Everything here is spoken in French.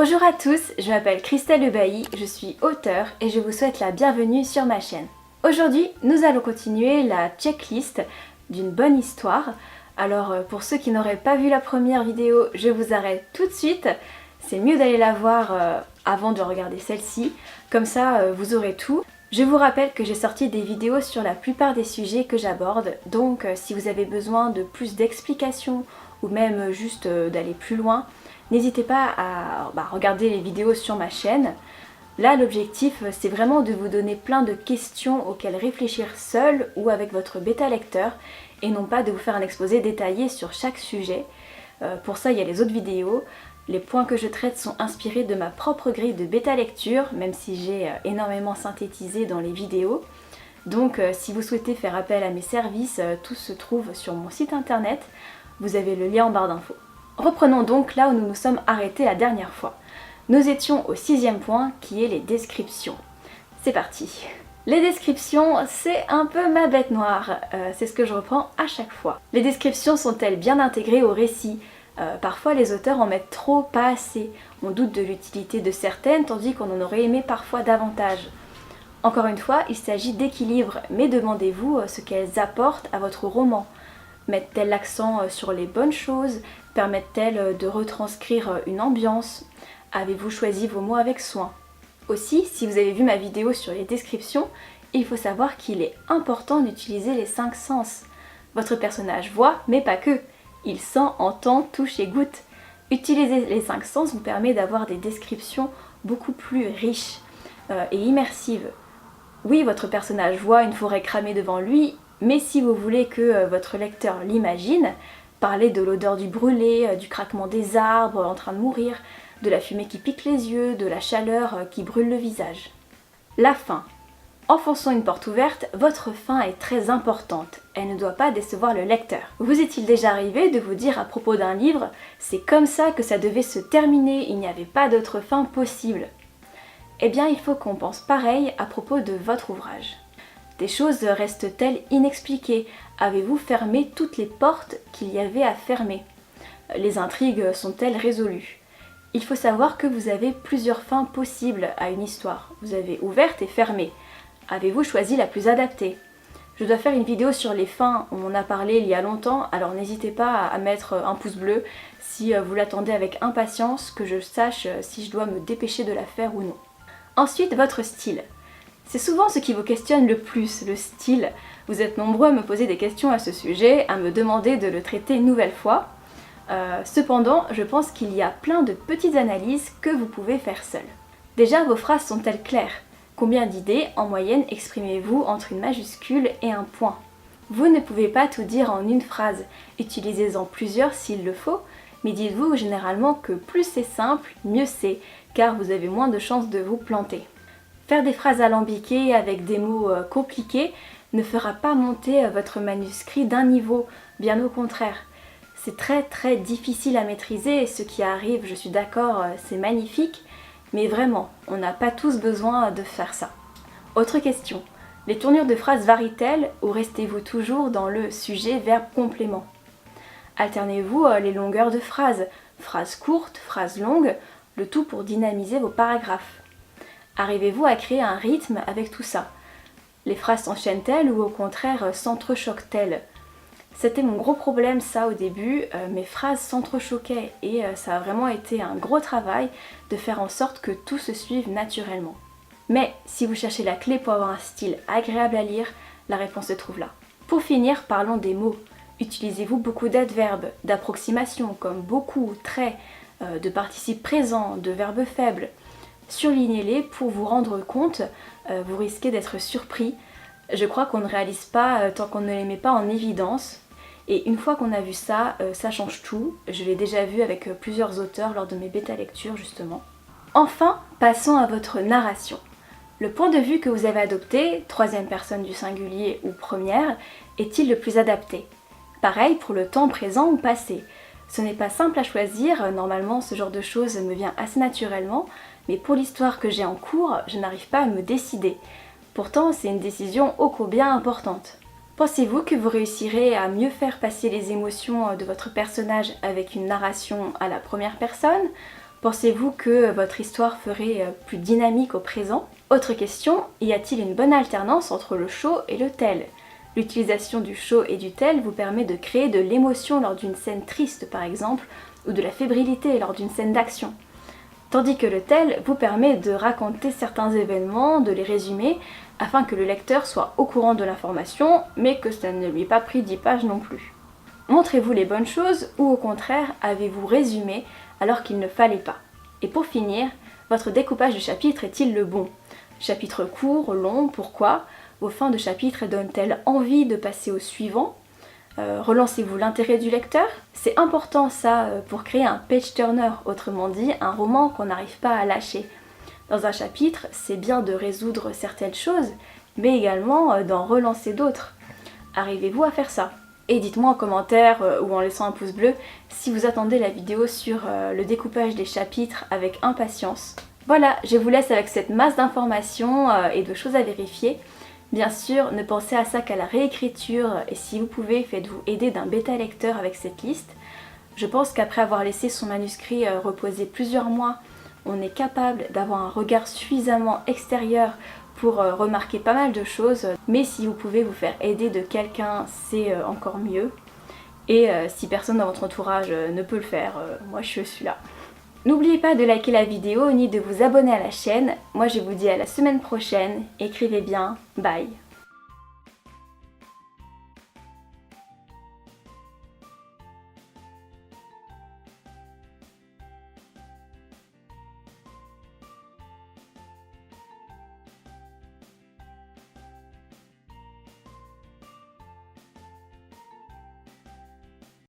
Bonjour à tous, je m'appelle Christelle Lebailly, je suis auteure et je vous souhaite la bienvenue sur ma chaîne. Aujourd'hui, nous allons continuer la checklist d'une bonne histoire. Alors pour ceux qui n'auraient pas vu la première vidéo, je vous arrête tout de suite. C'est mieux d'aller la voir avant de regarder celle-ci, comme ça vous aurez tout. Je vous rappelle que j'ai sorti des vidéos sur la plupart des sujets que j'aborde, donc si vous avez besoin de plus d'explications ou même juste d'aller plus loin, n'hésitez pas à regarder les vidéos sur ma chaîne. Là, l'objectif, c'est vraiment de vous donner plein de questions auxquelles réfléchir seul ou avec votre bêta lecteur et non pas de vous faire un exposé détaillé sur chaque sujet. Pour ça, il y a les autres vidéos. Les points que je traite sont inspirés de ma propre grille de bêta lecture, même si j'ai énormément synthétisé dans les vidéos. Donc, si vous souhaitez faire appel à mes services, tout se trouve sur mon site internet. Vous avez le lien en barre d'infos. Reprenons donc là où nous nous sommes arrêtés la dernière fois. Nous étions au 6e point qui est les descriptions. C'est parti. Les descriptions, c'est un peu ma bête noire, c'est ce que je reprends à chaque fois. Les descriptions sont-elles bien intégrées au récit ? Parfois les auteurs en mettent trop, pas assez. On doute de l'utilité de certaines tandis qu'on en aurait aimé parfois davantage. Encore une fois, il s'agit d'équilibre, mais demandez-vous ce qu'elles apportent à votre roman. Mettent-elles l'accent sur les bonnes choses ? Permettent-elles de retranscrire une ambiance ? Avez-vous choisi vos mots avec soin ? Aussi, si vous avez vu ma vidéo sur les descriptions, il faut savoir qu'il est important d'utiliser les 5 sens. Votre personnage voit, mais pas que. Il sent, entend, touche et goûte. Utiliser les 5 sens vous permet d'avoir des descriptions beaucoup plus riches et immersives. Oui, votre personnage voit une forêt cramée devant lui, mais si vous voulez que votre lecteur l'imagine, parlez de l'odeur du brûlé, du craquement des arbres en train de mourir, de la fumée qui pique les yeux, de la chaleur qui brûle le visage. La fin. Enfonçons une porte ouverte, votre fin est très importante. Elle ne doit pas décevoir le lecteur. Vous est-il déjà arrivé de vous dire à propos d'un livre, c'est comme ça que ça devait se terminer, il n'y avait pas d'autre fin possible ? Eh bien, il faut qu'on pense pareil à propos de votre ouvrage. Des choses restent-elles inexpliquées ? Avez-vous fermé toutes les portes qu'il y avait à fermer ? Les intrigues sont-elles résolues ? Il faut savoir que vous avez plusieurs fins possibles à une histoire. Vous avez ouverte et fermée. Avez-vous choisi la plus adaptée ? Je dois faire une vidéo sur les fins, on en a parlé il y a longtemps, alors n'hésitez pas à mettre un pouce bleu si vous l'attendez avec impatience, que je sache si je dois me dépêcher de la faire ou non. Ensuite, votre style. C'est souvent ce qui vous questionne le plus, le style. Vous êtes nombreux à me poser des questions à ce sujet, à me demander de le traiter une nouvelle fois. Cependant, je pense qu'il y a plein de petites analyses que vous pouvez faire seul. Déjà, vos phrases sont-elles claires ? Combien d'idées, en moyenne, exprimez-vous entre une majuscule et un point ? Vous ne pouvez pas tout dire en une phrase, utilisez-en plusieurs s'il le faut, mais dites-vous généralement que plus c'est simple, mieux c'est, car vous avez moins de chances de vous planter. Faire des phrases alambiquées avec des mots compliqués ne fera pas monter votre manuscrit d'un niveau, bien au contraire. C'est très difficile à maîtriser et ce qui arrive, je suis d'accord, c'est magnifique, mais vraiment, on n'a pas tous besoin de faire ça. Autre question, les tournures de phrases varient-elles ou restez-vous toujours dans le sujet, verbe, complément ? Alternez-vous les longueurs de phrases, phrases courtes, phrases longues, le tout pour dynamiser vos paragraphes. Arrivez-vous à créer un rythme avec tout ça ? Les phrases s'enchaînent-elles ou au contraire s'entrechoquent-elles ? C'était mon gros problème ça au début, mes phrases s'entrechoquaient et ça a vraiment été un gros travail de faire en sorte que tout se suive naturellement. Mais si vous cherchez la clé pour avoir un style agréable à lire, la réponse se trouve là. Pour finir, parlons des mots. Utilisez-vous beaucoup d'adverbes, d'approximations comme beaucoup, très, de participes présents, de verbes faibles. Surlignez-les pour vous rendre compte, vous risquez d'être surpris. Je crois qu'on ne réalise pas tant qu'on ne les met pas en évidence. Et une fois qu'on a vu ça, ça change tout. Je l'ai déjà vu avec plusieurs auteurs lors de mes bêta lectures justement. Enfin, passons à votre narration. Le point de vue que vous avez adopté, troisième personne du singulier ou première, est-il le plus adapté ? Pareil pour le temps présent ou passé. Ce n'est pas simple à choisir, normalement ce genre de choses me vient assez naturellement, mais pour l'histoire que j'ai en cours, je n'arrive pas à me décider. Pourtant, c'est une décision ô combien importante. Pensez-vous que vous réussirez à mieux faire passer les émotions de votre personnage avec une narration à la première personne Pensez-vous que votre histoire ferait plus dynamique au présent? Autre question, y a-t-il une bonne alternance entre le show et le tell? L'utilisation du show et du tell vous permet de créer de l'émotion lors d'une scène triste par exemple, ou de la fébrilité lors d'une scène d'action. Tandis que le tell vous permet de raconter certains événements, de les résumer, afin que le lecteur soit au courant de l'information, mais que ça ne lui ait pas pris 10 pages non plus. Montrez-vous les bonnes choses ou au contraire avez-vous résumé alors qu'il ne fallait pas? Et pour finir, votre découpage de chapitres est-il le bon? Chapitre court, long, pourquoi? Vos fins de chapitre donnent-elles envie de passer au suivant? Relancez-vous l'intérêt du lecteur? C'est important ça pour créer un page turner, autrement dit un roman qu'on n'arrive pas à lâcher. Dans un chapitre, c'est bien de résoudre certaines choses, mais également d'en relancer d'autres. Arrivez-vous à faire ça? Et dites-moi en commentaire ou en laissant un pouce bleu si vous attendez la vidéo sur le découpage des chapitres avec impatience. Voilà, je vous laisse avec cette masse d'informations et de choses à vérifier. Bien sûr, ne pensez à ça qu'à la réécriture et si vous pouvez, faites-vous aider d'un bêta-lecteur avec cette liste. Je pense qu'après avoir laissé son manuscrit reposer plusieurs mois, on est capable d'avoir un regard suffisamment extérieur pour remarquer pas mal de choses, mais si vous pouvez vous faire aider de quelqu'un, c'est encore mieux. Et si personne dans votre entourage ne peut le faire, moi je suis là. N'oubliez pas de liker la vidéo ni de vous abonner à la chaîne. Moi je vous dis à la semaine prochaine, écrivez bien, bye.